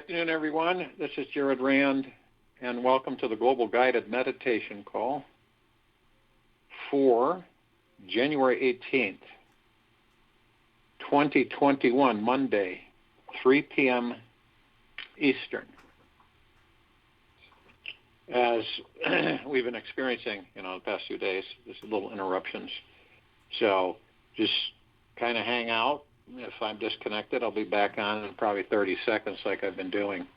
afternoon, everyone. This is Jared Rand, and welcome to the Global Guided Meditation Call for January 18th, 2021, Monday, 3 p.m. Eastern. As we've been experiencing, the past few days, there's little interruptions. So just kind of hang out. If I'm disconnected, I'll be back on in probably 30 seconds like I've been doing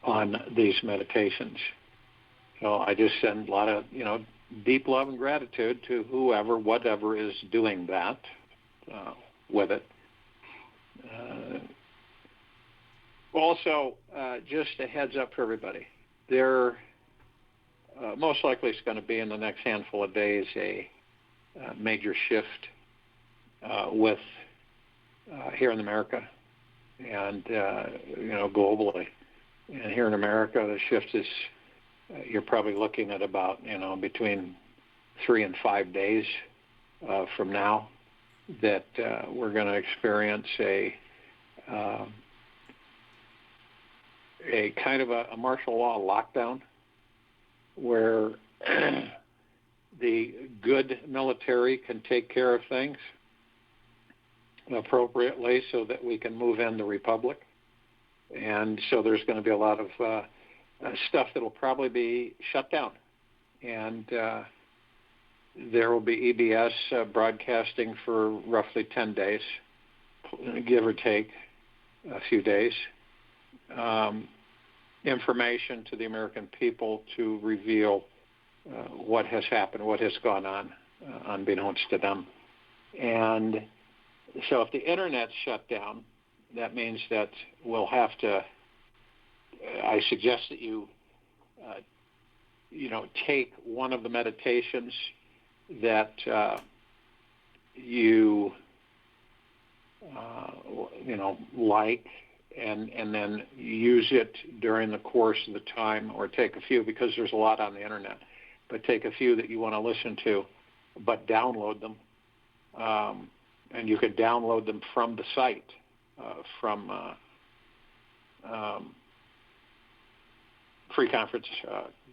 on these meditations. So I just send a lot of, deep love and gratitude to whoever, whatever is doing that with it. Also, just a heads up for everybody. There most likely is going to be in the next handful of days a major shift with here in America and, globally. And here in America, the shift is, you're probably looking at about, between 3 and 5 days from now that we're going to experience a kind of a martial law lockdown where the good military can take care of things appropriately so that we can move in the republic. And so there's going to be a lot of stuff that will probably be shut down. And there will be EBS broadcasting for roughly 10 days, give or take a few days. Information to the American people to reveal what has happened, what has gone on, unbeknownst to them. And so if the internet's shut down, that means that we'll have to, I suggest that you, take one of the meditations that you, like, and then use it during the course of the time, or take a few, because there's a lot on the internet, but take a few that you want to listen to, but download them. And you could download them from the site, from Free Conference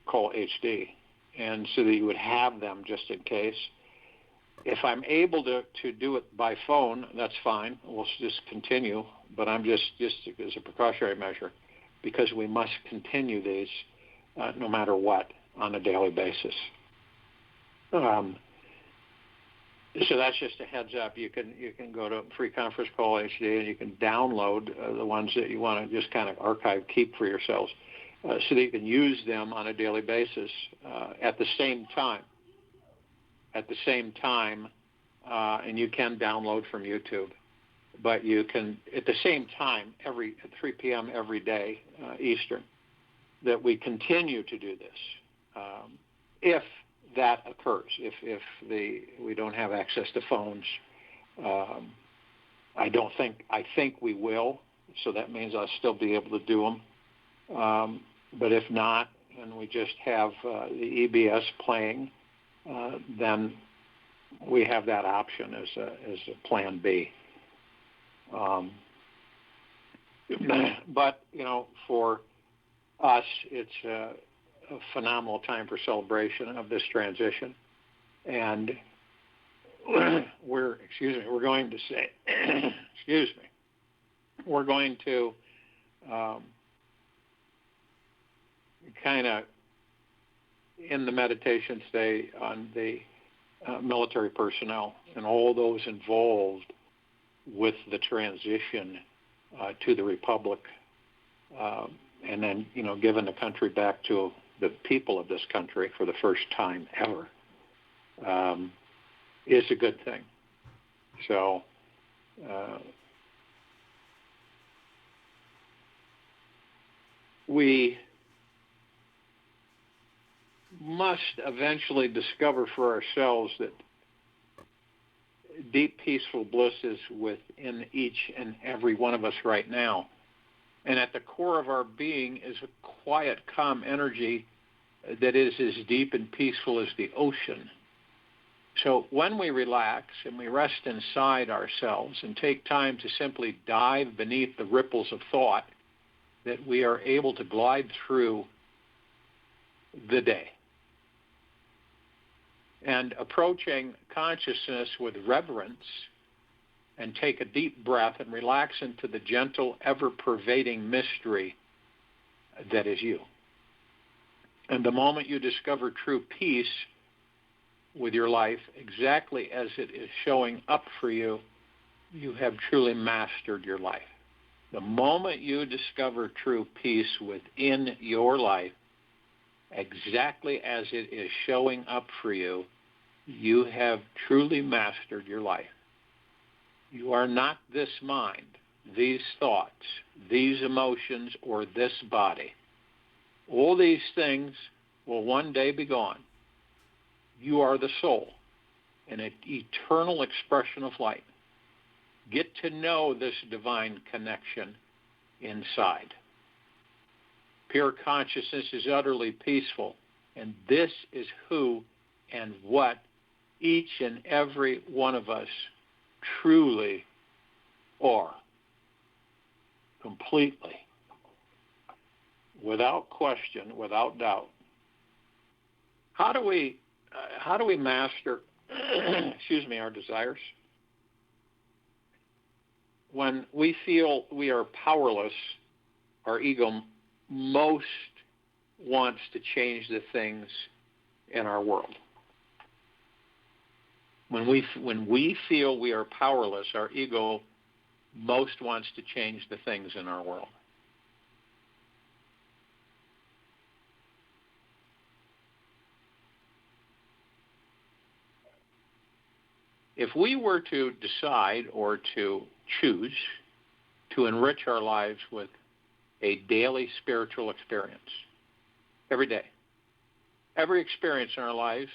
Call HD, and so that you would have them just in case. If I'm able to do it by phone, that's fine. We'll just continue, but I'm just as a precautionary measure, because we must continue these no matter what on a daily basis. So that's just a heads up. You can go to Free Conference Call HD and you can download the ones that you want to just kind of archive, keep for yourselves, so that you can use them on a daily basis at the same time. And you can download from YouTube, but you can at the same time at 3 p.m. every day Eastern, that we continue to do this. If that occurs, if we don't have access to phones, I think we will, so that means I'll still be able to do them. But if not, and we just have the EBS playing, then we have that option as a plan B. But for us, it's a phenomenal time for celebration of this transition, and we're going to kind of in the meditation today on the military personnel and all those involved with the transition to the republic, and then giving the country back to the people of this country for the first time ever, is a good thing. So we must eventually discover for ourselves that deep peaceful bliss is within each and every one of us right now. And at the core of our being is a quiet, calm energy that is as deep and peaceful as the ocean. So when we relax and we rest inside ourselves and take time to simply dive beneath the ripples of thought, that we are able to glide through the day. And approaching consciousness with reverence, and take a deep breath and relax into the gentle, ever-pervading mystery that is you. And the moment you discover true peace with your life, exactly as it is showing up for you, you have truly mastered your life. The moment you discover true peace within your life, exactly as it is showing up for you, you have truly mastered your life. You are not this mind, these thoughts, these emotions, or this body. All these things will one day be gone. You are the soul, an eternal expression of light. Get to know this divine connection inside. Pure consciousness is utterly peaceful, and this is who and what each and every one of us truly are, completely, without question, without doubt. How do we master, our desires? When we feel we are powerless, our ego most wants to change the things in our world. When we feel we are powerless, our ego most wants to change the things in our world. If we were to decide or to choose to enrich our lives with a daily spiritual experience, every day, every experience in our lives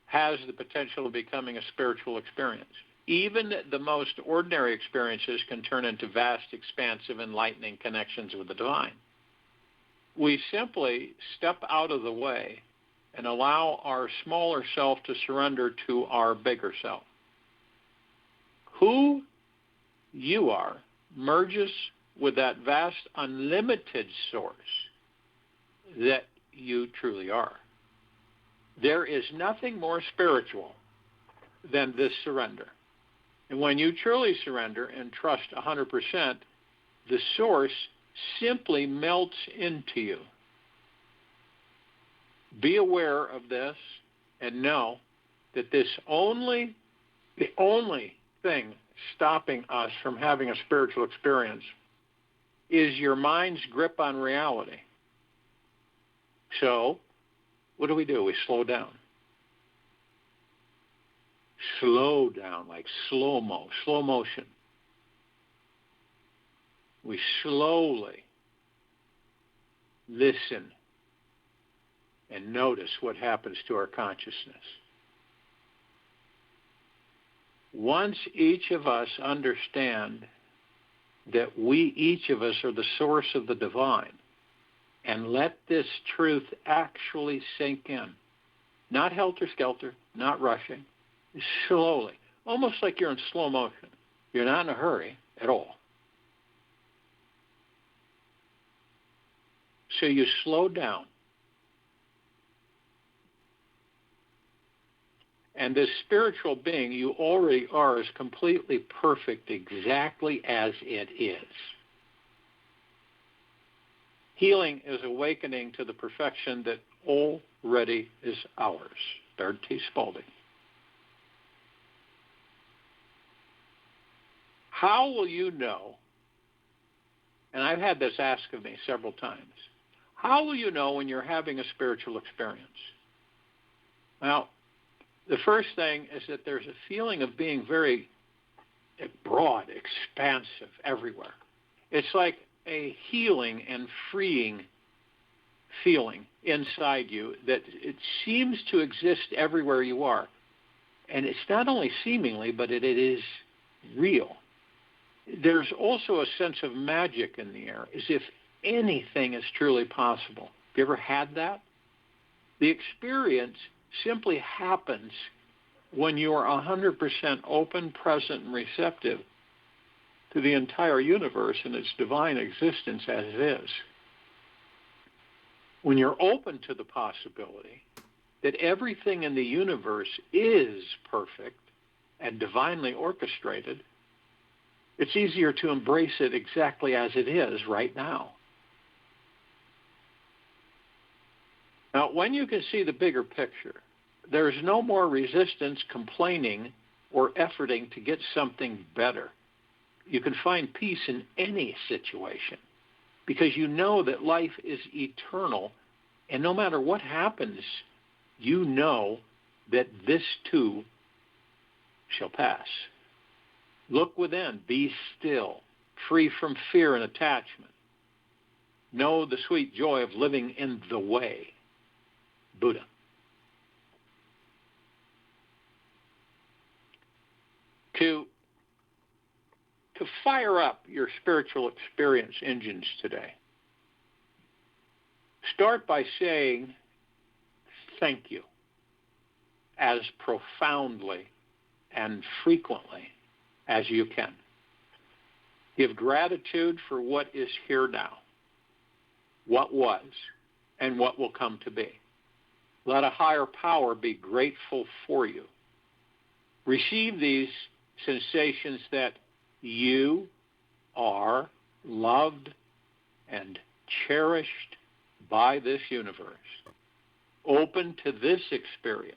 has the potential of becoming a spiritual experience. Even the most ordinary experiences can turn into vast, expansive, enlightening connections with the divine. We simply step out of the way and allow our smaller self to surrender to our bigger self. Who you are merges with that vast, unlimited source that you truly are. There is nothing more spiritual than this surrender. And when you truly surrender and trust 100%, the source simply melts into you. Be aware of this and know that the only thing stopping us from having a spiritual experience is your mind's grip on reality. So, what do? We slow down. Slow down, like slow motion. We slowly listen and notice what happens to our consciousness. Once each of us understand that each of us are the source of the divine, and let this truth actually sink in, not helter-skelter, not rushing, slowly, almost like you're in slow motion. You're not in a hurry at all. So you slow down. And this spiritual being you already are is completely perfect exactly as it is. Healing is awakening to the perfection that already is ours. Baird T. Spalding. How will you know, and I've had this asked of me several times, how will you know when you're having a spiritual experience? Well, the first thing is that there's a feeling of being very broad, expansive everywhere. It's like a healing and freeing feeling inside you that it seems to exist everywhere you are. And it's not only seemingly, but it is real. There's also a sense of magic in the air, as if anything is truly possible. Have you ever had that? The experience simply happens when you are 100% open, present, and receptive to the entire universe and its divine existence as it is. When you're open to the possibility that everything in the universe is perfect and divinely orchestrated, it's easier to embrace it exactly as it is right now. Now, when you can see the bigger picture, there's no more resistance, complaining, or efforting to get something better. You can find peace in any situation because you know that life is eternal, and no matter what happens, you know that this too shall pass. Look within, be still, free from fear and attachment. Know the sweet joy of living in the way. Buddha. To fire up your spiritual experience engines today, start by saying thank you as profoundly and frequently as you can. Give gratitude for what is here now, what was, and what will come to be. Let a higher power be grateful for you. Receive these sensations that you are loved and cherished by this universe. Open to this experience.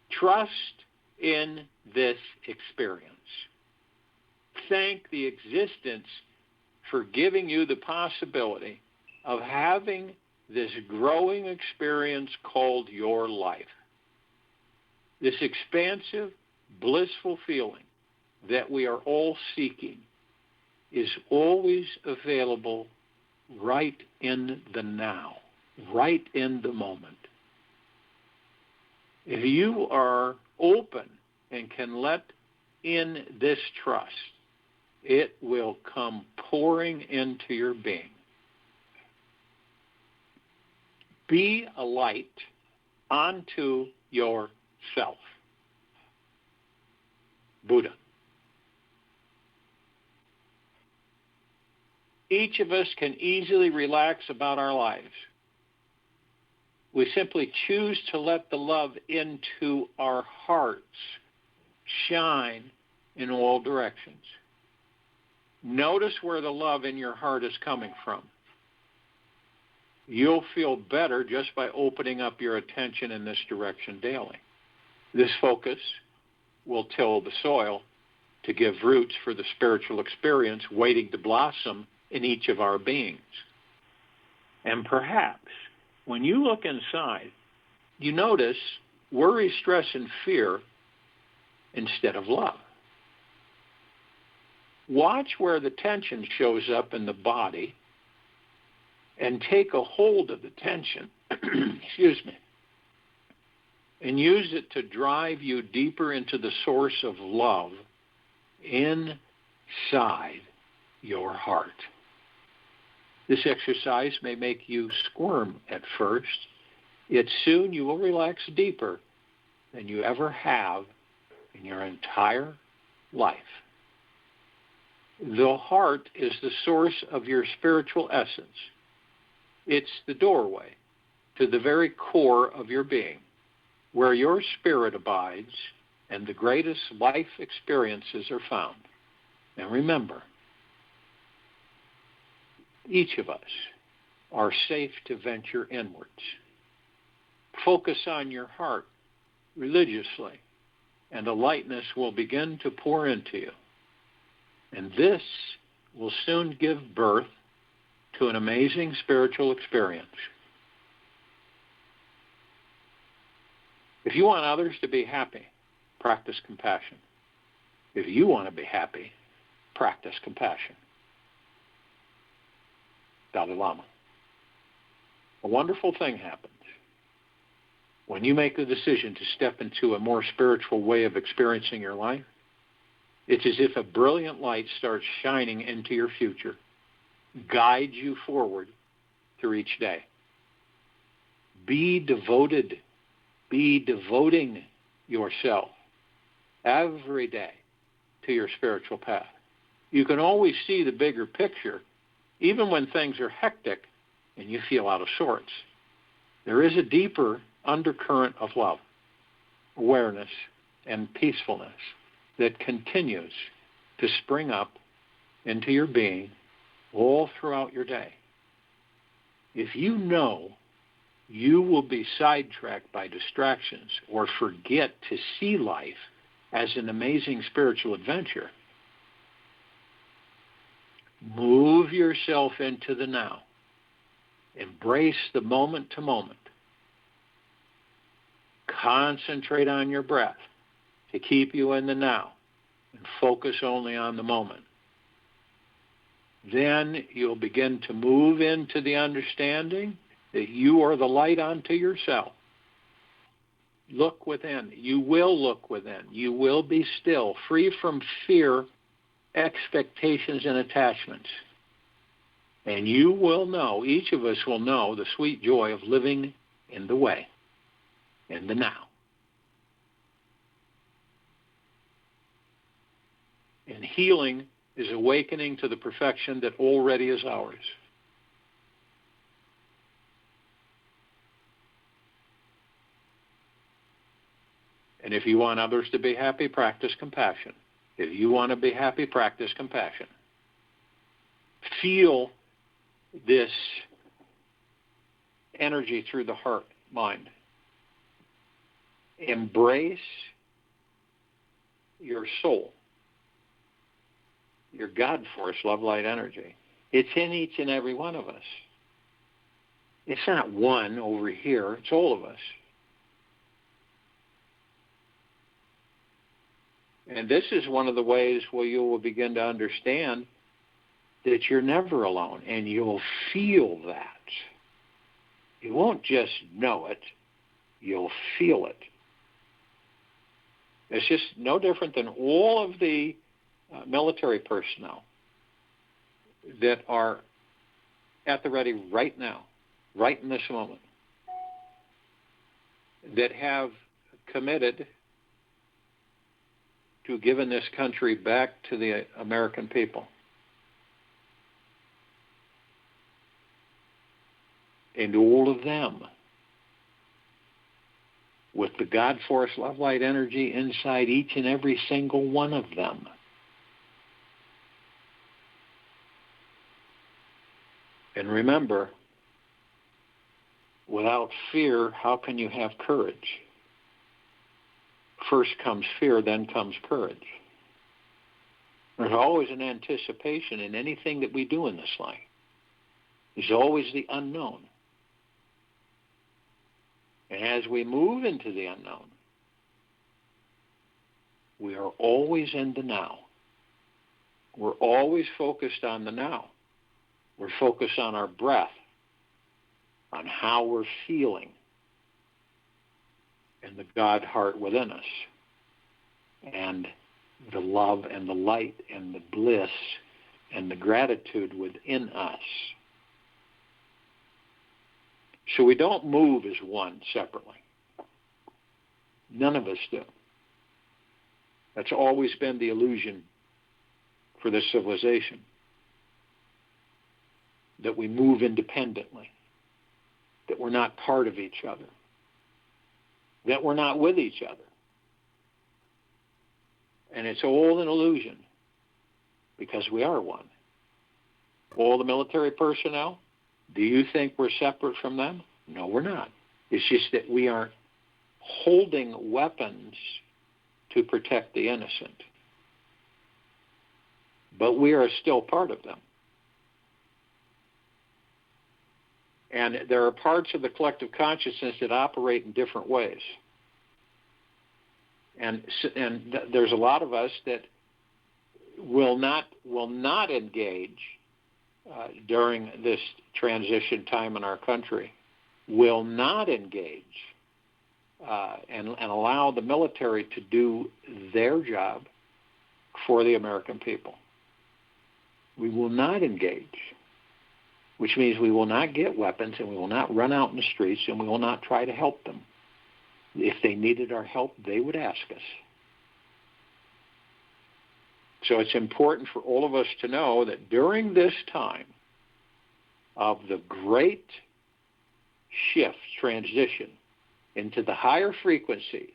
Trust in this experience. Thank the existence for giving you the possibility of having this growing experience called your life. This expansive, blissful feeling that we are all seeking is always available right in the now, right in the moment. If you are open and can let in this trust, it will come pouring into your being. Be a light unto yourself. Buddha. Each of us can easily relax about our lives. We simply choose to let the love into our hearts shine in all directions. Notice where the love in your heart is coming from. You'll feel better just by opening up your attention in this direction daily. This focus will till the soil to give roots for the spiritual experience waiting to blossom in each of our beings. And perhaps when you look inside, you notice worry, stress, and fear instead of love. Watch where the tension shows up in the body and take a hold of the tension, and use it to drive you deeper into the source of love inside your heart. This exercise may make you squirm at first, yet soon you will relax deeper than you ever have in your entire life. The heart is the source of your spiritual essence. It's the doorway to the very core of your being, where your spirit abides and the greatest life experiences are found. Now remember, each of us are safe to venture inwards. Focus on your heart religiously, and a lightness will begin to pour into you. And this will soon give birth to an amazing spiritual experience. If you want others to be happy, practice compassion. If you want to be happy, practice compassion. Dalai Lama. A wonderful thing happens when you make the decision to step into a more spiritual way of experiencing your life. It's as if a brilliant light starts shining into your future, guides you forward through each day. Be devoted. Be devoting yourself every day to your spiritual path. You can always see the bigger picture, even when things are hectic and you feel out of sorts. There is a deeper undercurrent of love, awareness, and peacefulness that continues to spring up into your being all throughout your day. If you know you will be sidetracked by distractions or forget to see life as an amazing spiritual adventure, move yourself into the now. Embrace the moment to moment. Concentrate on your breath to keep you in the now and focus only on the moment. Then you'll begin to move into the understanding that you are the light unto yourself. Look within. You will look within. You will be still, free from fear, expectations, and attachments. And you will know, each of us will know, the sweet joy of living in the way, in the now. And healing is awakening to the perfection that already is ours. And if you want others to be happy, practice compassion. If you want to be happy, practice compassion. Feel this energy through the heart, mind. Embrace your soul, your God force, love, light, energy. It's in each and every one of us. It's not one over here. It's all of us. And this is one of the ways where you will begin to understand that you're never alone, and you'll feel that. You won't just know it, you'll feel it. It's just no different than all of the military personnel that are at the ready right now, right in this moment, that have committed to giving this country back to the American people. And all of them, with the God force, love, light, energy inside each and every single one of them. And remember, without fear, how can you have courage? First comes fear, then comes courage. There's always an anticipation in anything that we do in this life. There's always the unknown. And as we move into the unknown, we are always in the now. We're always focused on the now. We're focused on our breath, on how we're feeling, and the God heart within us, and the love and the light and the bliss and the gratitude within us. So we don't move as one separately. None of us do. That's always been the illusion for this civilization, that we move independently, that we're not part of each other, that we're not with each other. And it's all an illusion, because we are one. All the military personnel, do you think we're separate from them? No, we're not. It's just that we aren't holding weapons to protect the innocent. But we are still part of them. And there are parts of the collective consciousness that operate in different ways. And there's a lot of us that will not engage during this transition time in our country, will not engage and allow the military to do their job for the American people. We will not engage, which means we will not get weapons, and we will not run out in the streets, and we will not try to help them. If they needed our help, they would ask us. So it's important for all of us to know that during this time of the great shift, transition into the higher frequencies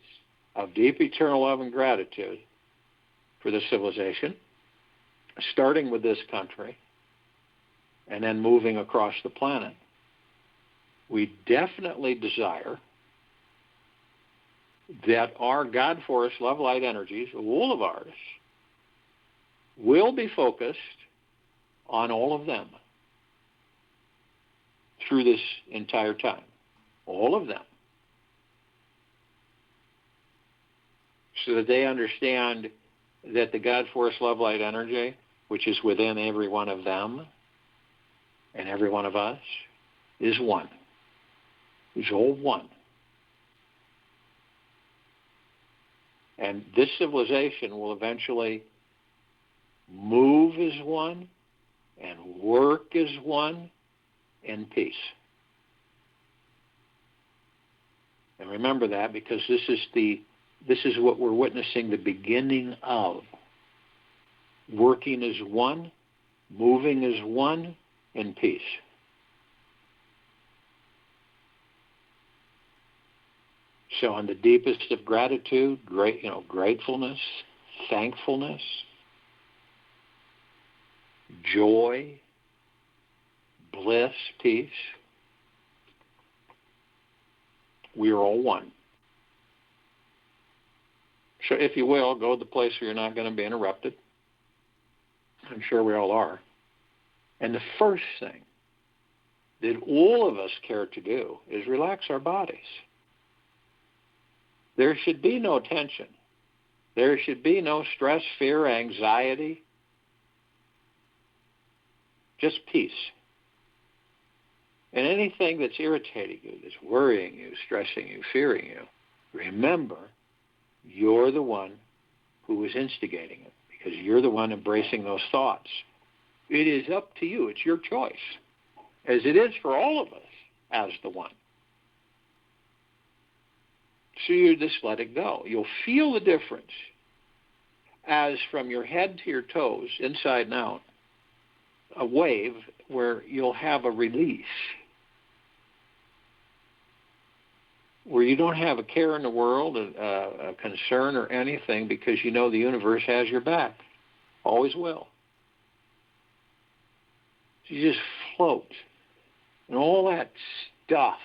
of deep eternal love and gratitude for the civilization, starting with this country and then moving across the planet, we definitely desire that our God Force love light energies, all of ours, will be focused on all of them through this entire time. All of them. So that they understand that the God Force love light energy, which is within every one of them and every one of us, is one. Is all one. And this civilization will eventually move as one and work as one in peace. And remember that, because this is what we're witnessing the beginning of. Working as one, moving as one in peace. So on the deepest of gratitude, gratefulness, thankfulness, joy, bliss, peace, we are all one. So if you will, go to the place where you're not going to be interrupted. I'm sure we all are. And the first thing that all of us care to do is relax our bodies. There should be no tension. There should be no stress, fear, anxiety. Just peace. And anything that's irritating you, that's worrying you, stressing you, fearing you, remember, you're the one who is instigating it, because you're the one embracing those thoughts. It is up to you. It's your choice, as it is for all of us as the one. So you just let it go. You'll feel the difference as from your head to your toes, inside and out, a wave where you'll have a release, where you don't have a care in the world, a concern or anything, because you know the universe has your back, always will. So you just float. And all that stuff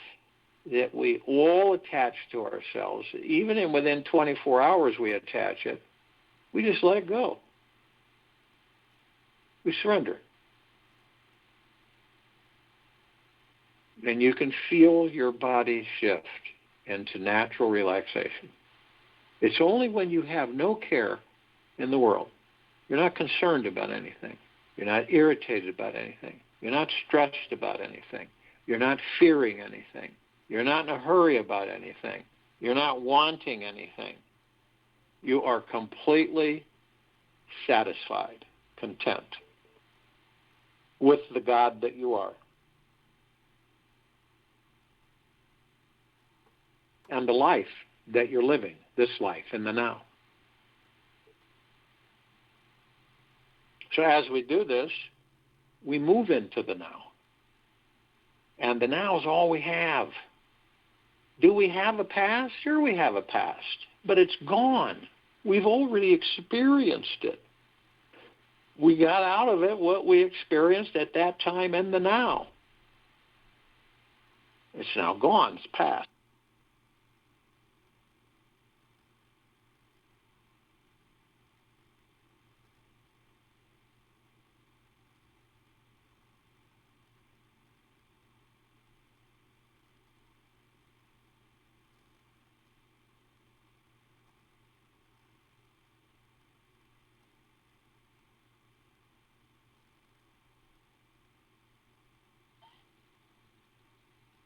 that we all attach to ourselves, even within 24 hours we attach it, we just let it go. We surrender. And you can feel your body shift into natural relaxation. It's only when you have no care in the world, you're not concerned about anything, you're not irritated about anything, you're not stressed about anything, you're not fearing anything, you're not in a hurry about anything, you're not wanting anything. You are completely satisfied, content with the God that you are. And the life that you're living, this life in the now. So as we do this, we move into the now. And the now is all we have. Do we have a past? Sure, we have a past, but it's gone. We've already experienced it. We got out of it what we experienced at that time in the now. It's now gone. It's past.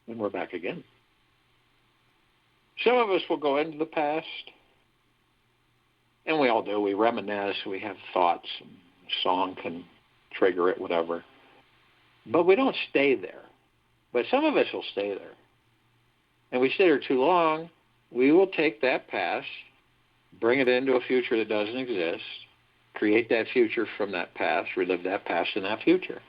And we're back again. Some of us will go into the past, and we all do. We reminisce, we have thoughts, song can trigger it, whatever. But we don't stay there. But some of us will stay there. And we stay there too long, we will take that past, bring it into a future that doesn't exist, create that future from that past, relive that past and that future.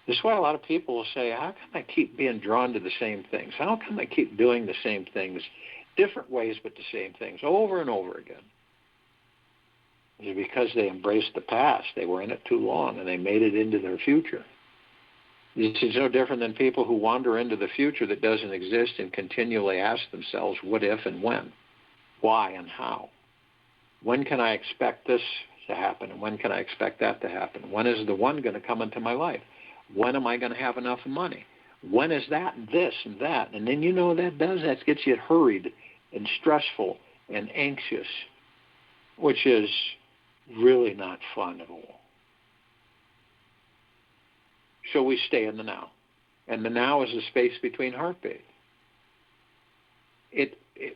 This is why a lot of people will say, how come I keep being drawn to the same things? How come I keep doing the same things, different ways but the same things, over and over again? It's because they embraced the past. They were in it too long, and they made it into their future. This is no different than people who wander into the future that doesn't exist and continually ask themselves, what if and when? Why and how? When can I expect this to happen, and when can I expect that to happen? When is the one going to come into my life? When am I going to have enough money? When is that and this and that? And then you know what that does? That gets you hurried and stressful and anxious, which is really not fun at all. So we stay in the now. And the now is the space between heartbeat.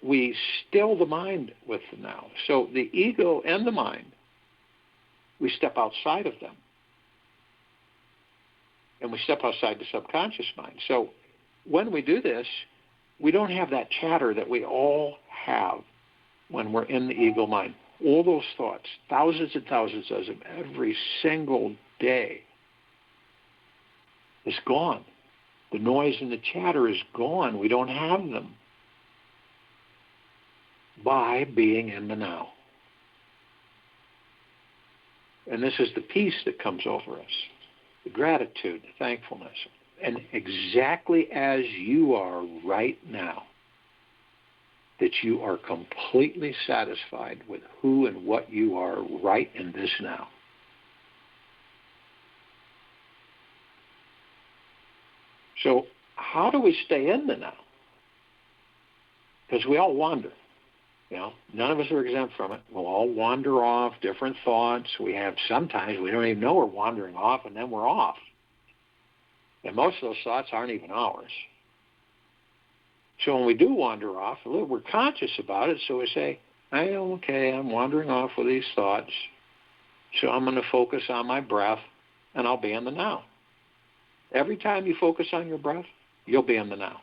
We still the mind with the now. So the ego and the mind, we step outside of them. And we step outside the subconscious mind. So when we do this, we don't have that chatter that we all have when we're in the ego mind. All those thoughts, thousands and thousands of them every single day, is gone. The noise and the chatter is gone. We don't have them by being in the now. And this is the peace that comes over us, the gratitude, the thankfulness. And exactly as you are right now, that you are completely satisfied with who and what you are right in this now. So how do we stay in the now? Because we all wander. You know, none of us are exempt from it. We'll all wander off, different thoughts. Sometimes we don't even know we're wandering off, and then we're off. And most of those thoughts aren't even ours. So when we do wander off, we're conscious about it, so we say, I'm wandering off with these thoughts, so I'm going to focus on my breath, and I'll be in the now. Every time you focus on your breath, you'll be in the now.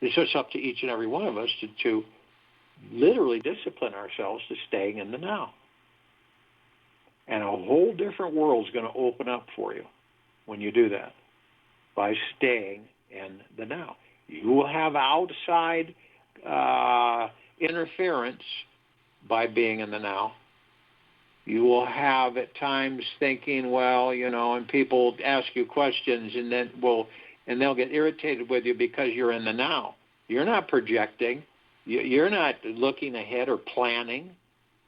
It's just up to each and every one of us to literally discipline ourselves to staying in the now. And a whole different world is going to open up for you when you do that, by staying in the now. You will have outside interference by being in the now. You will have at times thinking, and people ask you questions and they'll get irritated with you because you're in the now. You're not projecting. You're not looking ahead or planning.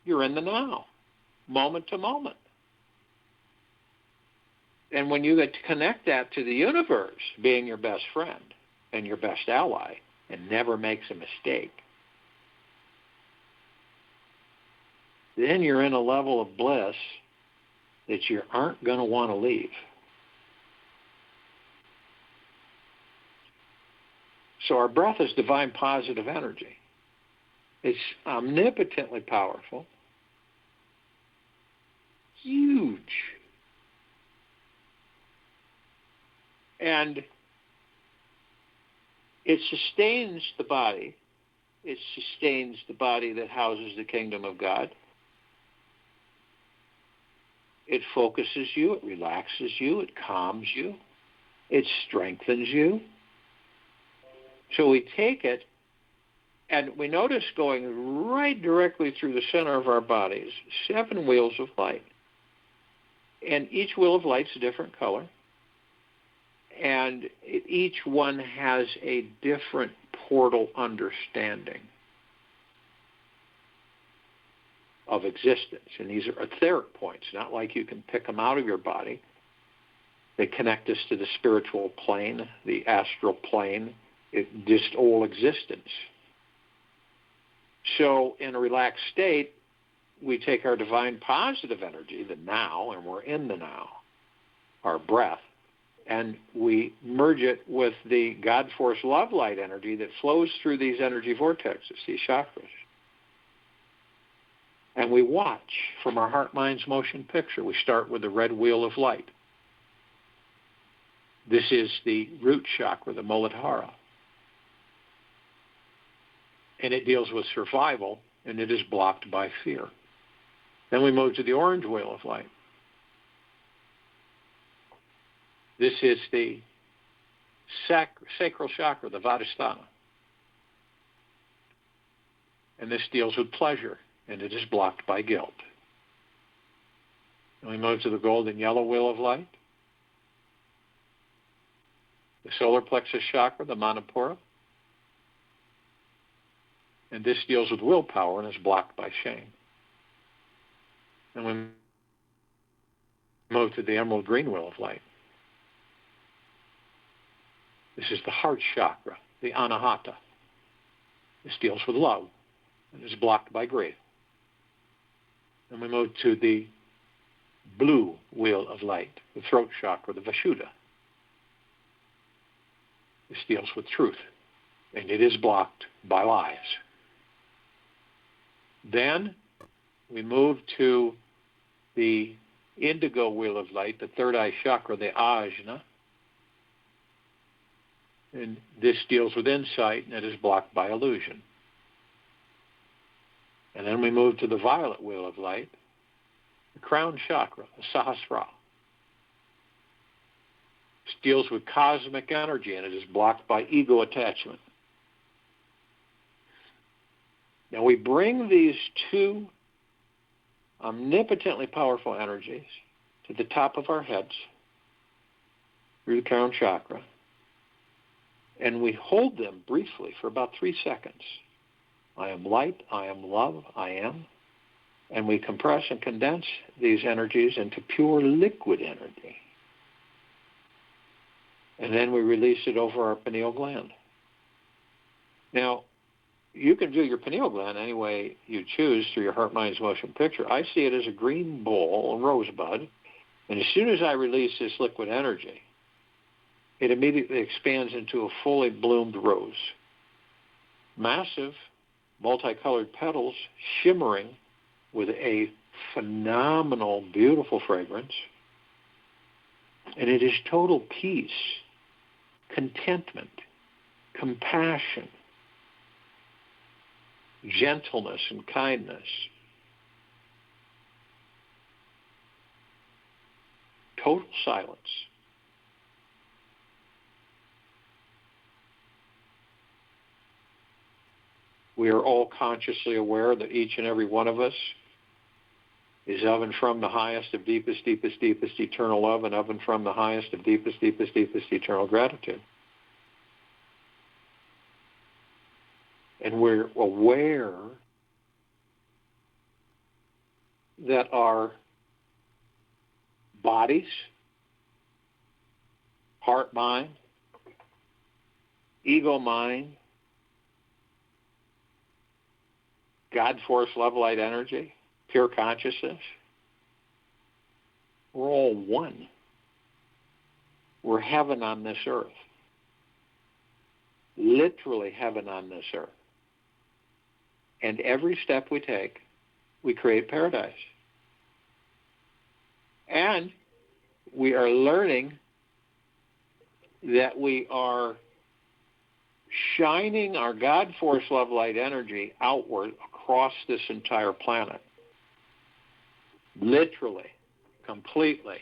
You're in the now, moment to moment. And when you get to connect that to the universe being your best friend and your best ally and never makes a mistake, then you're in a level of bliss that you aren't going to want to leave. So our breath is divine positive energy. It's omnipotently powerful, huge. And it sustains the body. It sustains the body that houses the kingdom of God. It focuses you, it relaxes you, it calms you, it strengthens you. So we take it, and we notice going right directly through the center of our bodies, 7 wheels of light. And each wheel of light's a different color. And each one has a different portal understanding of existence. And these are etheric points, not like you can pick them out of your body. They connect us to the spiritual plane, the astral plane, just all existence. So in a relaxed state, we take our divine positive energy, the now, and we're in the now, our breath, and we merge it with the God Force love light energy that flows through these energy vortexes, these chakras. And we watch from our heart, mind's motion picture. We start with the red wheel of light. This is the root chakra, the Muladhara. and it deals with survival, and it is blocked by fear. Then we move to the orange wheel of light. This is the sacral chakra, the Vadhisthana. And this deals with pleasure, and it is blocked by guilt. And we move to the golden yellow wheel of light. The solar plexus chakra, the Manipura. And this deals with willpower and is blocked by shame. And we move to the emerald green wheel of light. This is the heart chakra, the Anahata. This deals with love and is blocked by greed. And we move to the blue wheel of light, the throat chakra, the Vishuddha. This deals with truth, and it is blocked by lies. Then we move to the indigo wheel of light, the third eye chakra, the Ajna. And this deals with insight, and it is blocked by illusion. And then we move to the violet wheel of light, the crown chakra, the Sahasrara. This deals with cosmic energy, and it is blocked by ego attachment. Now we bring these two omnipotently powerful energies to the top of our heads through the crown chakra, and we hold them briefly for about 3 seconds. I am light, I am love, I am. And we compress and condense these energies into pure liquid energy. And then we release it over our pineal gland. Now, you can do your pineal gland any way you choose through your heart, mind's motion picture. I see it as a green bowl, a rosebud, and as soon as I release this liquid energy, it immediately expands into a fully bloomed rose. Massive, multicolored petals shimmering with a phenomenal, beautiful fragrance. And it is total peace, contentment, compassion, gentleness and kindness, total silence. We are all consciously aware that each and every one of us is of and from the highest of deepest, deepest, deepest eternal love, and of and from the highest of deepest, deepest, deepest eternal gratitude. And we're aware that our bodies, heart, mind, ego, mind, God, force, love, light, energy, pure consciousness, we're all one. We're heaven on this earth. Literally heaven on this earth. And every step we take, we create paradise. And we are learning that we are shining our God, force, love, light, energy outward across this entire planet. Literally, completely.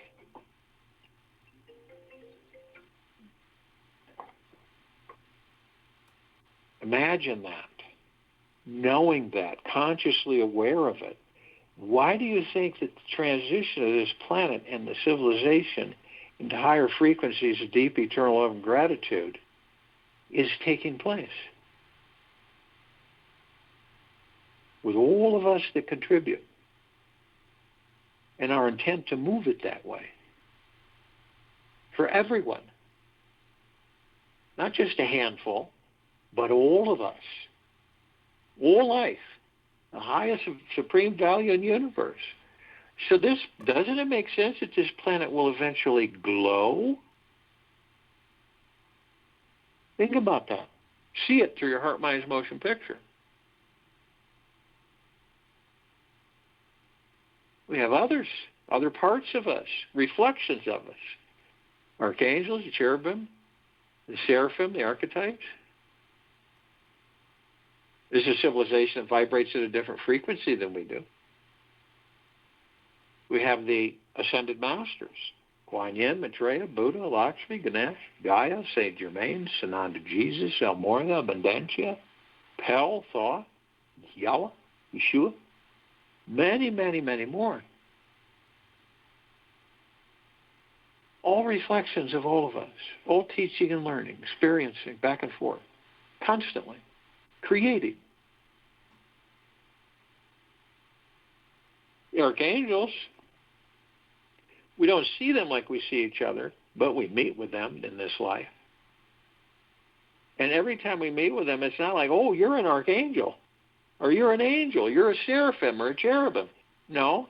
Imagine that, knowing that, consciously aware of it. Why do you think that the transition of this planet and the civilization into higher frequencies of deep eternal love and gratitude is taking place? With all of us that contribute and our intent to move it that way. For everyone. Not just a handful, but all of us. All life. The highest supreme value in the universe. So doesn't it make sense that this planet will eventually glow? Think about that. See it through your heart, mind's motion picture. We have others, other parts of us, reflections of us. Archangels, the cherubim, the seraphim, the archetypes. This is a civilization that vibrates at a different frequency than we do. We have the ascended masters, Kuan Yin, Maitreya, Buddha, Lakshmi, Ganesh, Gaia, Saint Germain, Sananda Jesus, El Morya, Abundantia, Pel, Thoth, Yahweh, Yeshua, many, many, many more. All reflections of all of us, all teaching and learning, experiencing back and forth, constantly, creating. The archangels, we don't see them like we see each other, but we meet with them in this life. And every time we meet with them, it's not like, oh, you're an archangel, or you're an angel, you're a seraphim or a cherubim. No,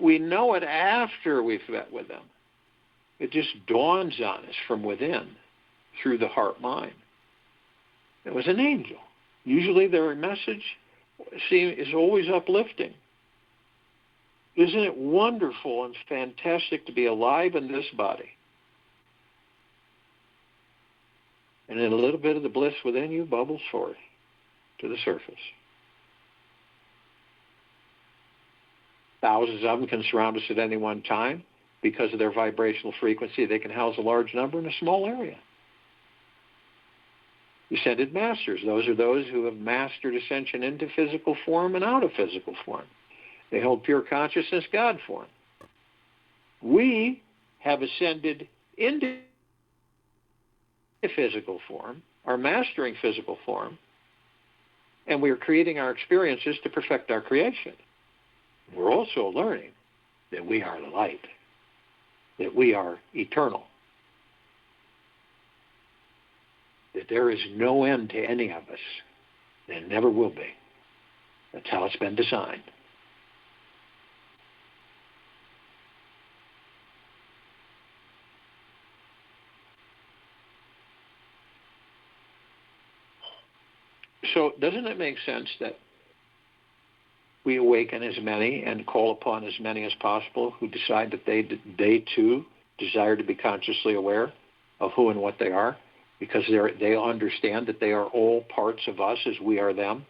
we know it after we've met with them. It just dawns on us from within, through the heart-mind. It was an angel. Usually their message is always uplifting. Isn't it wonderful and fantastic to be alive in this body? And then a little bit of the bliss within you bubbles forth to the surface. Thousands of them can surround us at any one time. Because of their vibrational frequency, they can house a large number in a small area. Ascended masters, those are those who have mastered ascension into physical form and out of physical form. They hold pure consciousness, God form. We have ascended into physical form, are mastering physical form, and we are creating our experiences to perfect our creation. We're also learning that we are the light, that we are eternal, that there is no end to any of us. There never will be. That's how it's been designed. So doesn't it make sense that we awaken as many and call upon as many as possible who decide that they too desire to be consciously aware of who and what they are, because they understand that they are all parts of us as we are them?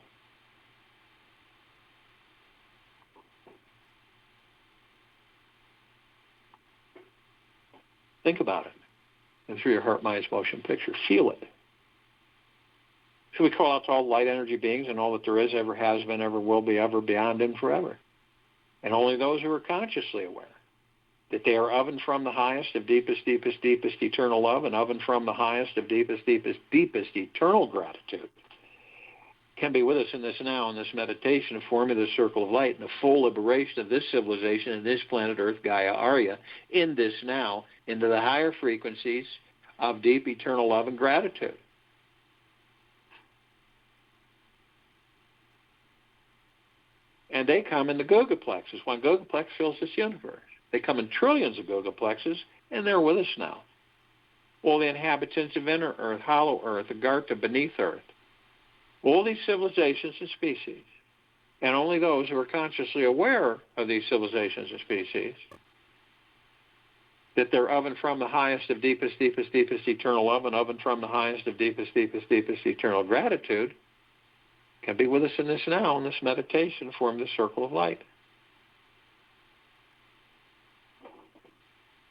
Think about it. And through your heart, mind, motion picture, feel it. So we call out to all light energy beings and all that there is, ever has been, ever will be, ever, beyond, and forever. And only those who are consciously aware that they are of and from the highest of deepest, deepest, deepest eternal love, and of and from the highest of deepest, deepest, deepest eternal gratitude, can be with us in this now, in this meditation of forming the circle of light and the full liberation of this civilization and this planet Earth, Gaia, Arya, in this now, into the higher frequencies of deep eternal love and gratitude. And they come in the gogaplexes. One gogaplex fills this universe. They come in trillions of gogaplexes, and they're with us now. All the inhabitants of inner Earth, hollow Earth, Agartha, beneath Earth, all these civilizations and species, and only those who are consciously aware of these civilizations and species, that they're of and from the highest of deepest, deepest, deepest eternal love, and of and from the highest of deepest, deepest, deepest eternal gratitude, can be with us in this now, in this meditation, form the circle of light.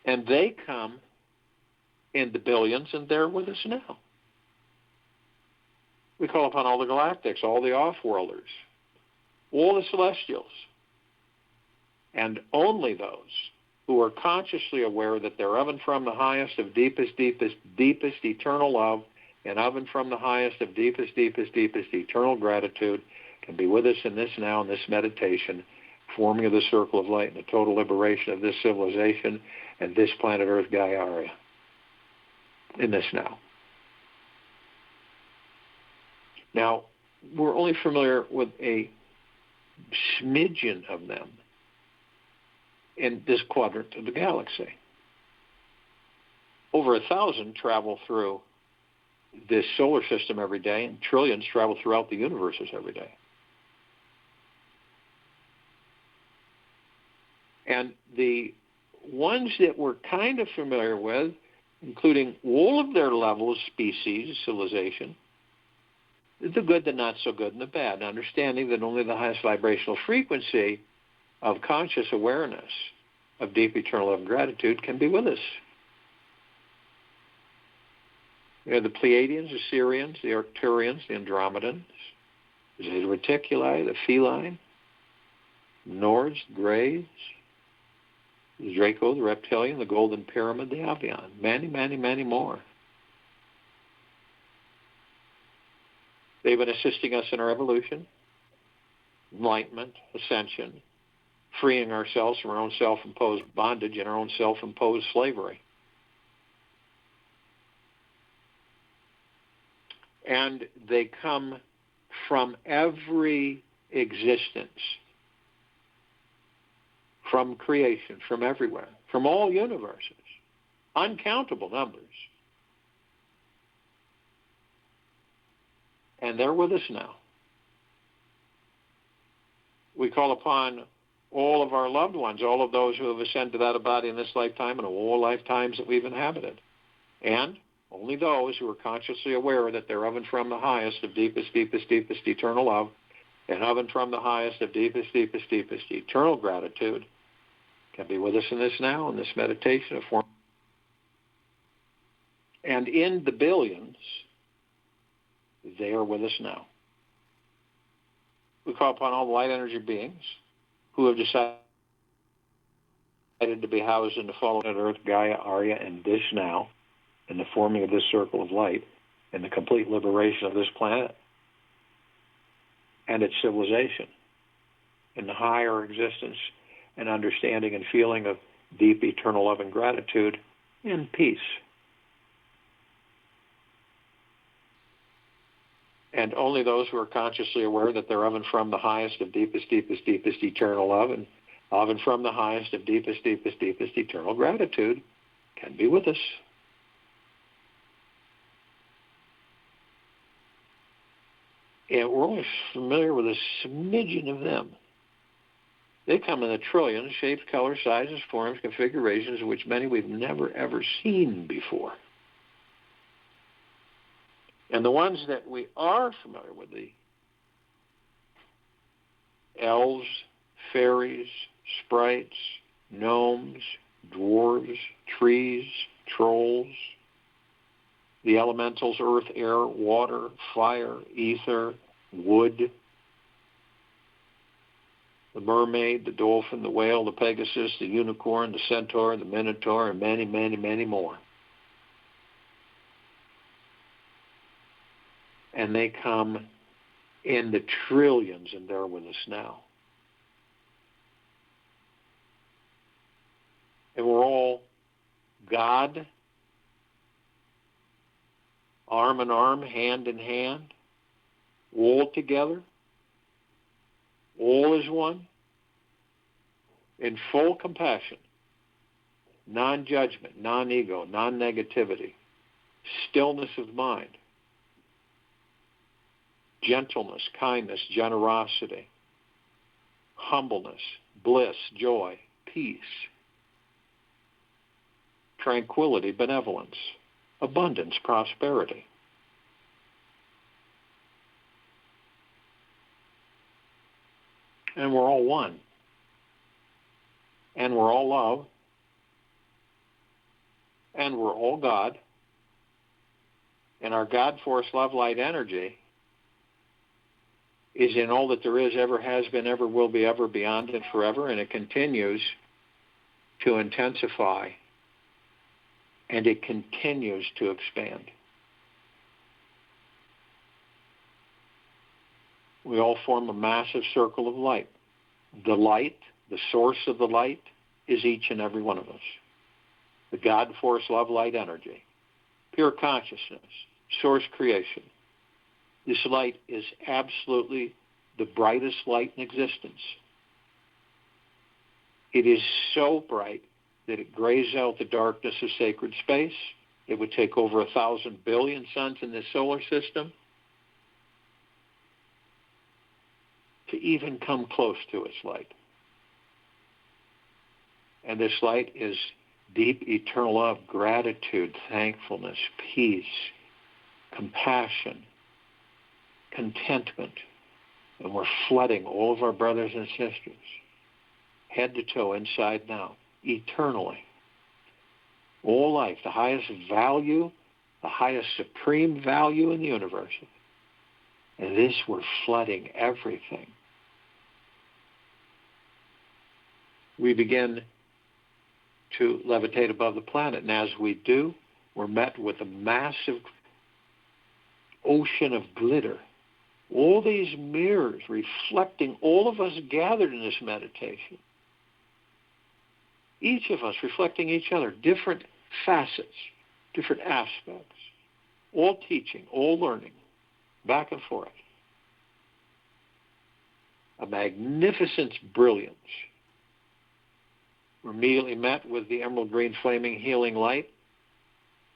And they come in the billions, and they're with us now. We call upon all the galactics, all the off-worlders, all the celestials, and only those who are consciously aware that they're of and from the highest of deepest, deepest, deepest eternal love, and of and from the highest of deepest, deepest, deepest eternal gratitude, can be with us in this now, in this meditation, forming of the circle of light and the total liberation of this civilization and this planet Earth, Gaia, Arya, in this now. Now, we're only familiar with a smidgen of them in this quadrant of the galaxy. Over 1,000 travel through this solar system every day, and trillions travel throughout the universes every day. And the ones that we're kind of familiar with, including all of their levels, species, civilization, the good, the not so good, and the bad, understanding that only the highest vibrational frequency of conscious awareness of deep eternal love and gratitude can be with us. The Pleiadians, the Sirians, the Arcturians, the Andromedans, the Zeta Reticuli, the Feline, the Nords, the Greys, the Draco, the Reptilian, the Golden Pyramid, the Avian, many, many, many more. They've been assisting us in our evolution, enlightenment, ascension, freeing ourselves from our own self-imposed bondage and our own self-imposed slavery. And they come from every existence, from creation, from everywhere, from all universes, uncountable numbers. And they're with us now. We call upon all of our loved ones, all of those who have ascended out of body in this lifetime and all lifetimes that we've inhabited. And only those who are consciously aware that they're of and from the highest of deepest, deepest, deepest eternal love and of and from the highest of deepest, deepest, deepest eternal gratitude can be with us in this now, in this meditation of form. And in the billions, they are with us now. We call upon all the light energy beings who have decided to be housed in the fallen Earth, Gaia, Arya, and Dish now, in the forming of this circle of light, and the complete liberation of this planet and its civilization, in the higher existence and understanding and feeling of deep eternal love and gratitude and peace. And only those who are consciously aware that they're of and from the highest of deepest, deepest, deepest eternal love and of and from the highest of deepest, deepest, deepest eternal gratitude can be with us. And we're only familiar with a smidgen of them. They come in a trillion shapes, colors, sizes, forms, configurations, of which many we've never, ever seen before. And the ones that we are familiar with, the elves, fairies, sprites, gnomes, dwarves, trees, trolls, the elementals, earth, air, water, fire, ether, wood, the mermaid, the dolphin, the whale, the pegasus, the unicorn, the centaur, the minotaur, and many, many, many more. And they come in the trillions, and they're with us now. And we're all God, arm in arm, hand in hand, all together, all as one, in full compassion, non-judgment, non-ego, non-negativity, stillness of mind, gentleness, kindness, generosity, humbleness, bliss, joy, peace, tranquility, benevolence, abundance, prosperity. And we're all one. And we're all love. And we're all God. And our God force, love, light, energy is in all that there is, ever has been, ever will be, ever, beyond, and forever, and it continues to intensify, and it continues to expand. We all form a massive circle of light. The light, the source of the light, is each and every one of us. The God force, love, light, energy, pure consciousness, source creation. This light is absolutely the brightest light in existence. It is so bright that it grays out the darkness of sacred space. It would take over 1,000 billion suns in this solar system to even come close to its light. And this light is deep eternal love, gratitude, thankfulness, peace, compassion, contentment. And we're flooding all of our brothers and sisters, head to toe, inside now, eternally. All life, the highest value, the highest supreme value in the universe. And this, we're flooding everything. We begin to levitate above the planet. And as we do, we're met with a massive ocean of glitter. All these mirrors reflecting all of us gathered in this meditation. Each of us reflecting each other, different facets, different aspects, all teaching, all learning, back and forth. A magnificent brilliance. We're immediately met with the emerald green flaming healing light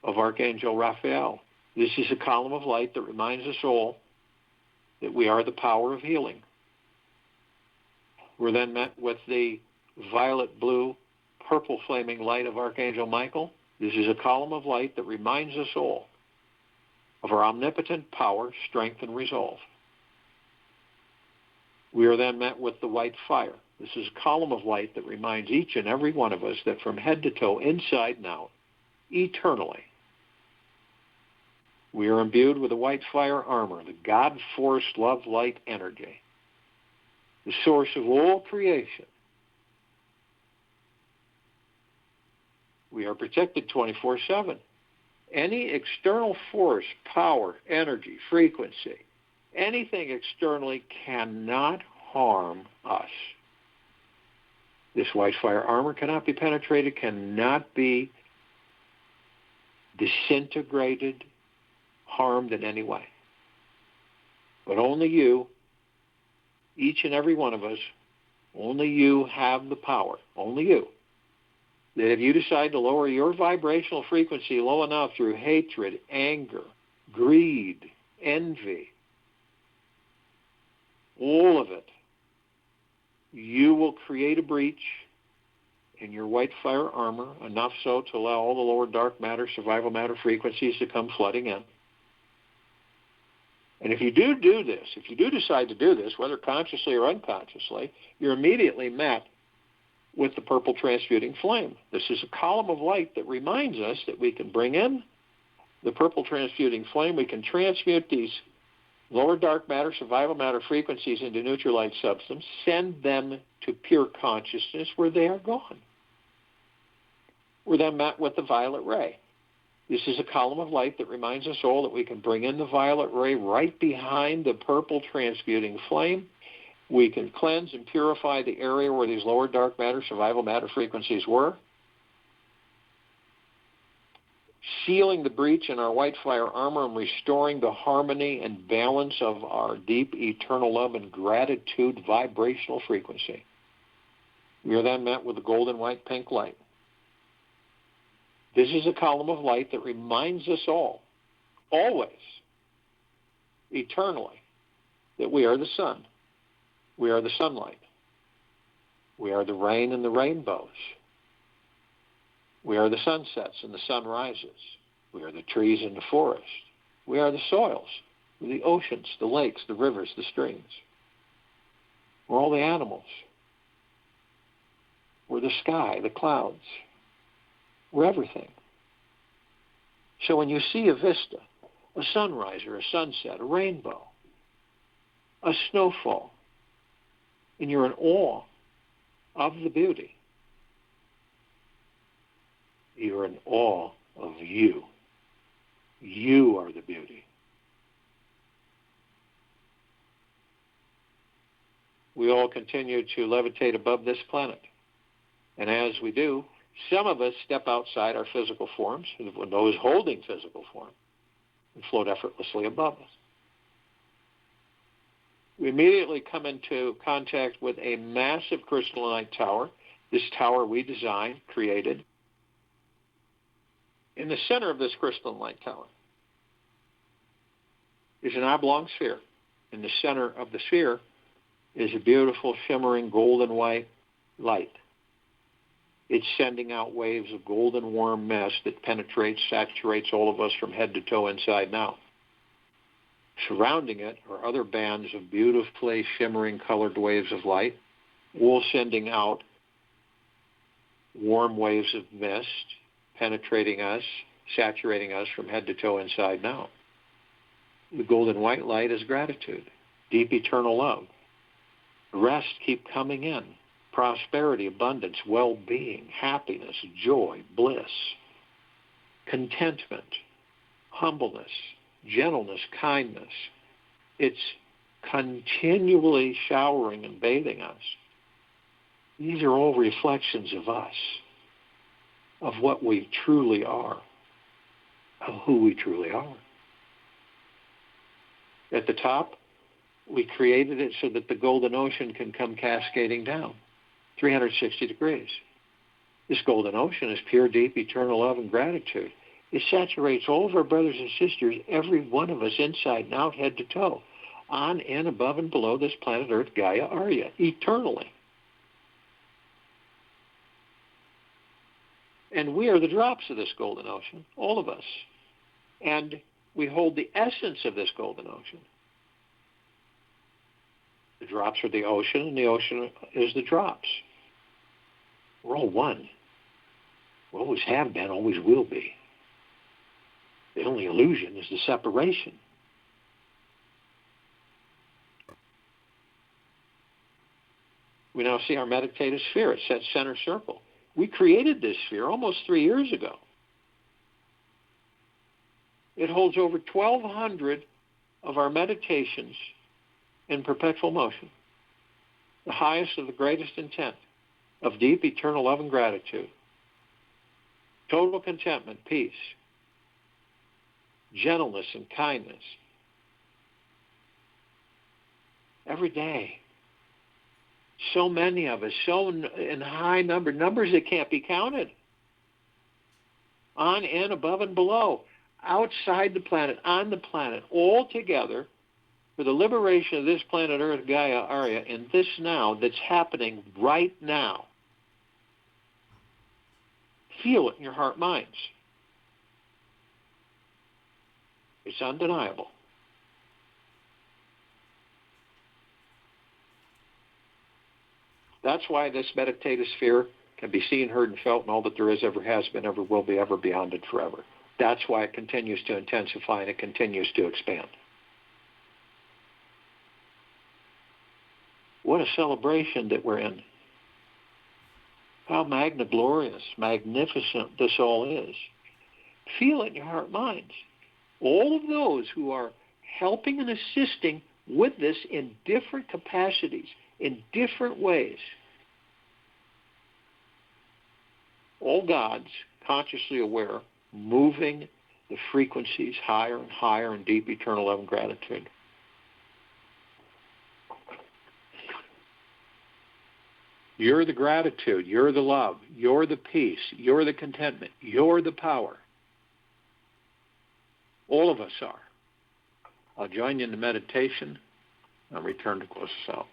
of Archangel Raphael. This is a column of light that reminds us all that we are the power of healing. We're then met with the violet, blue, purple flaming light of Archangel Michael. This is a column of light that reminds us all of our omnipotent power, strength, and resolve. We are then met with the white fire. This is a column of light that reminds each and every one of us that from head to toe, inside and out, eternally, we are imbued with the white fire armor, the God-force love light energy, the source of all creation. We are protected 24/7. Any external force, power, energy, frequency, anything externally cannot harm us. This white fire armor cannot be penetrated, cannot be disintegrated, harmed in any way. But only you, each and every one of us, only you have the power, only you, that if you decide to lower your vibrational frequency low enough through hatred, anger, greed, envy, all of it, you will create a breach in your white fire armor, enough so to allow all the lower dark matter, survival matter frequencies to come flooding in. And if you do this, if you do decide to do this, whether consciously or unconsciously, you're immediately met with the purple transmuting flame. This is a column of light that reminds us that we can bring in the purple transmuting flame. We can transmute these lower dark matter, survival matter frequencies into neutral light substance, send them to pure consciousness where they are gone. We're then met with the violet ray. This is a column of light that reminds us all that we can bring in the violet ray right behind the purple transmuting flame. We can cleanse and purify the area where these lower dark matter, survival matter frequencies were, sealing the breach in our white fire armor and restoring the harmony and balance of our deep eternal love and gratitude vibrational frequency. We are then met with the golden white pink light. This is a column of light that reminds us all, always, eternally, that we are the sun. We are the sunlight. We are the rain and the rainbows. We are the sunsets and the sunrises. We are the trees and the forest. We are the soils, the oceans, the lakes, the rivers, the streams. We're all the animals. We're the sky, the clouds. We're everything. So when you see a vista, a sunrise or a sunset, a rainbow, a snowfall, and you're in awe of the beauty, you're in awe of you. You are the beauty. We all continue to levitate above this planet. And as we do, some of us step outside our physical forms, those holding physical form, and float effortlessly above us. We immediately come into contact with a massive crystalline tower. This tower we designed, created. In the center of this crystalline light tower is an oblong sphere. In the center of the sphere is a beautiful, shimmering, golden white light. It's sending out waves of golden warm mist that penetrates, saturates all of us from head to toe, inside and out. Surrounding it are other bands of beautifully shimmering colored waves of light, all sending out warm waves of mist, penetrating us, saturating us from head to toe, inside and out. The golden white light is gratitude, deep eternal love. The rest keep coming in. Prosperity, abundance, well-being, happiness, joy, bliss, contentment, humbleness, gentleness, kindness. It's continually showering and bathing us. These are all reflections of us, of what we truly are, of who we truly are. At the top, we created it so that the golden ocean can come cascading down, 360 degrees. This golden ocean is pure, deep, eternal love and gratitude. It saturates all of our brothers and sisters, every one of us, inside and out, head to toe, on and above and below this planet Earth, Gaia, Arya, eternally. And we are the drops of this golden ocean, all of us. And we hold the essence of this golden ocean. The drops are the ocean, and the ocean is the drops. We're all one. We always have been, always will be. The only illusion is the separation. We now see our meditative sphere. It's that center circle. We created this sphere almost 3 years ago. It holds over 1,200 of our meditations in perpetual motion, the highest of the greatest intent of deep, eternal love and gratitude, total contentment, peace, gentleness and kindness. Every day. So many of us, so in high numbers that can't be counted. On and above and below, outside the planet, on the planet, all together for the liberation of this planet Earth, Gaia, Arya, in this now that's happening right now. Feel it in your heart minds. It's undeniable. That's why this meditative sphere can be seen, heard, and felt, and all that there is, ever has been, ever will be, ever beyond it forever. That's why it continues to intensify and it continues to expand. What a celebration that we're in. How magniglorious, magnificent this all is. Feel it in your heart minds. All of those who are helping and assisting with this in different capacities, in different ways. All gods, consciously aware, moving the frequencies higher and higher in deep eternal love and gratitude. You're the gratitude, you're the love, you're the peace, you're the contentment, you're the power. All of us are. I'll join you in the meditation. I'll return to close us out.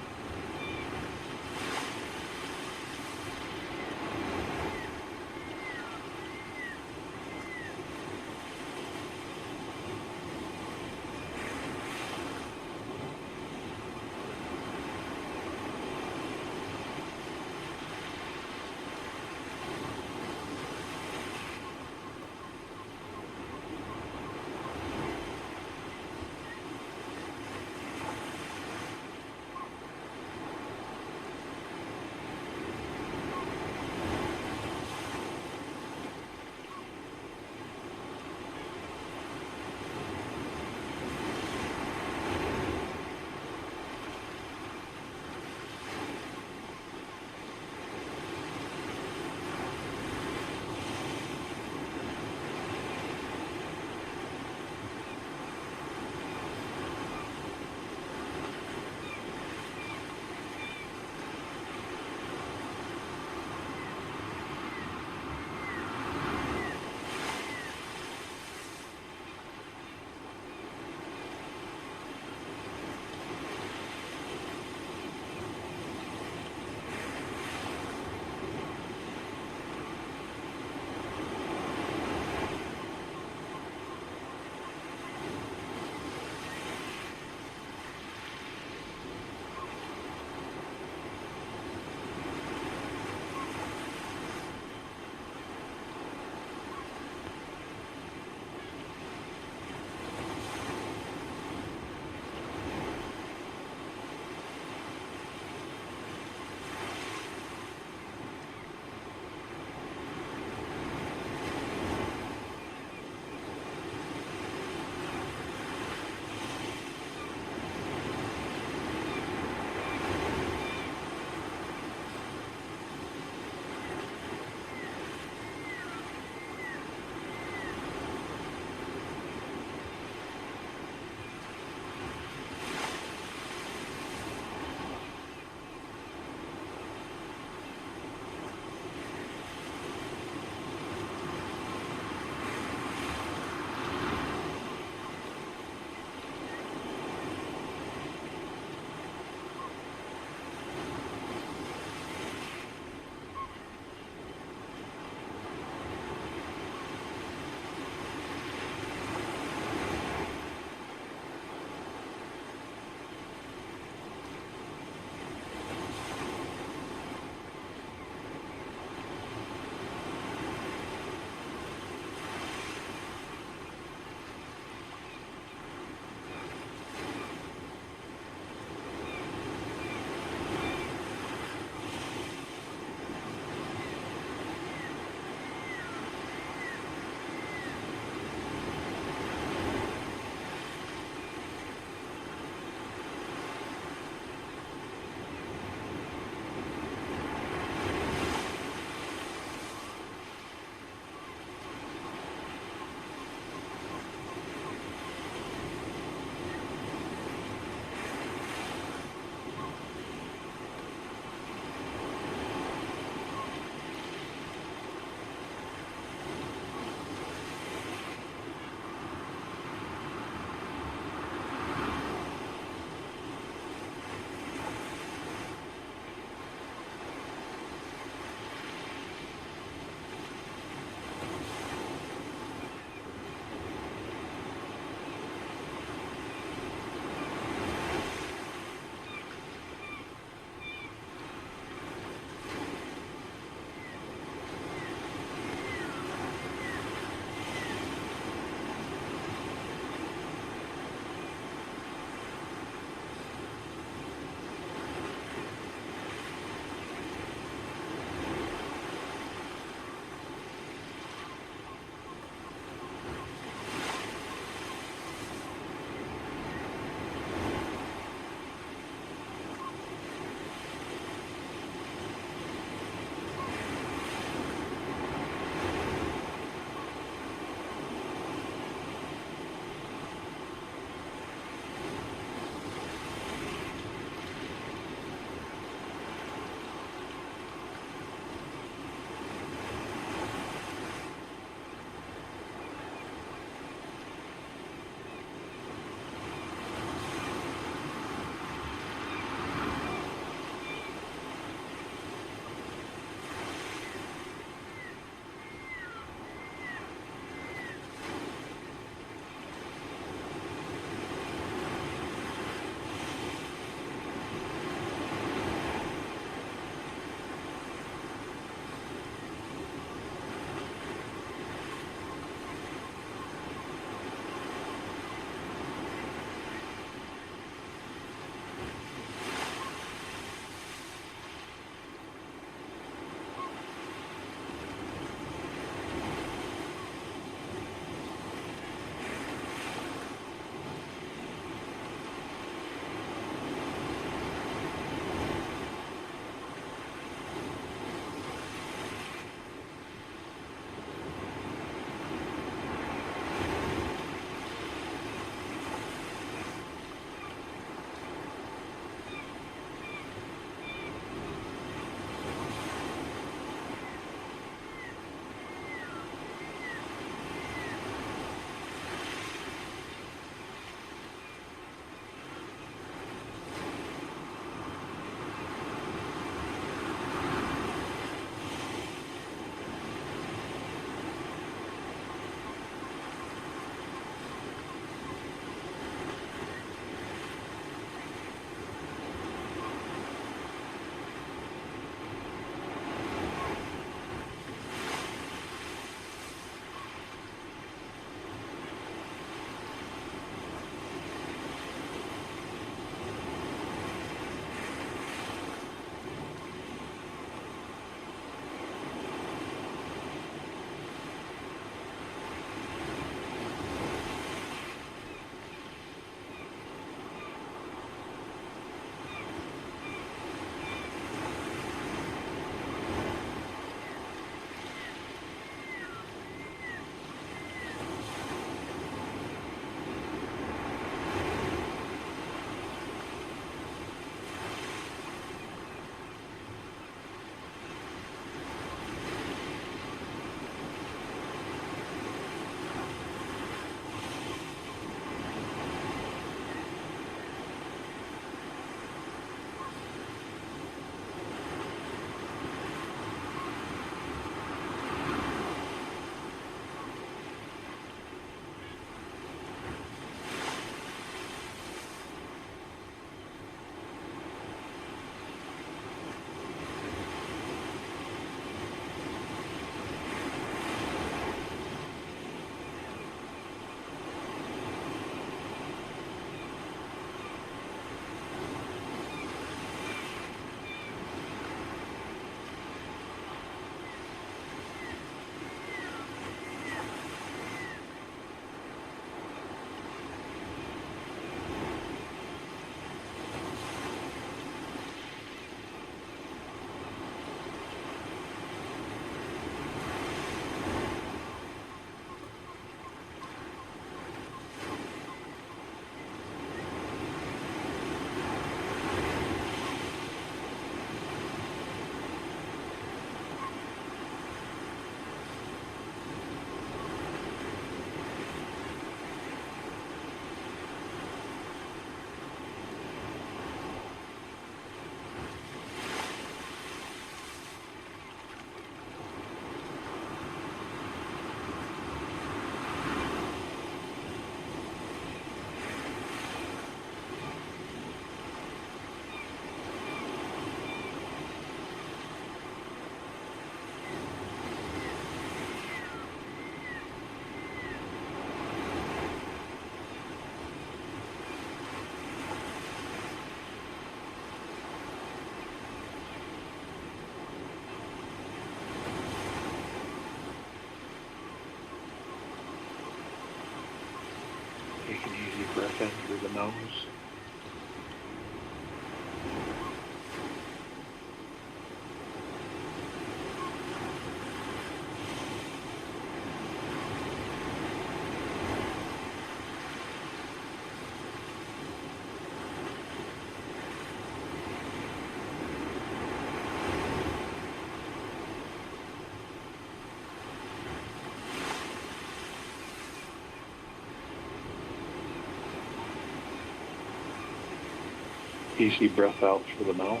Easy breath out through the mouth.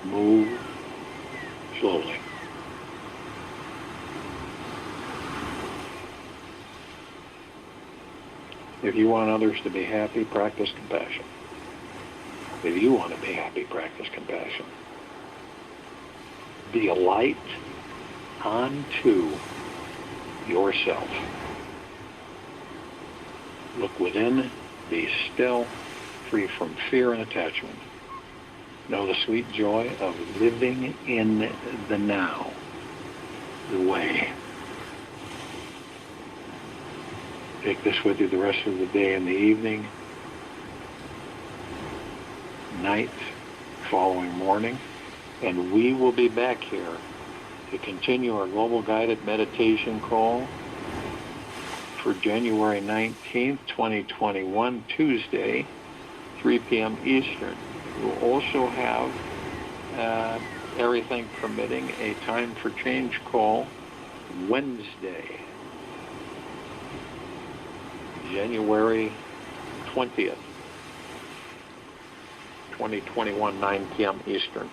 Move slowly. If you want others to be happy, practice compassion. If you want to be happy, practice compassion. Be a light onto yourself. Look within, be still, free from fear and attachment. Know the sweet joy of living in the now, the way. Take this with you the rest of the day and the evening, night, following morning, and we will be back here to continue our Global Guided Meditation call for January 19th, 2021, Tuesday, 3 p.m. Eastern. We'll also have, everything permitting, a Time for Change call Wednesday, January 20th, 2021, 9 p.m. Eastern.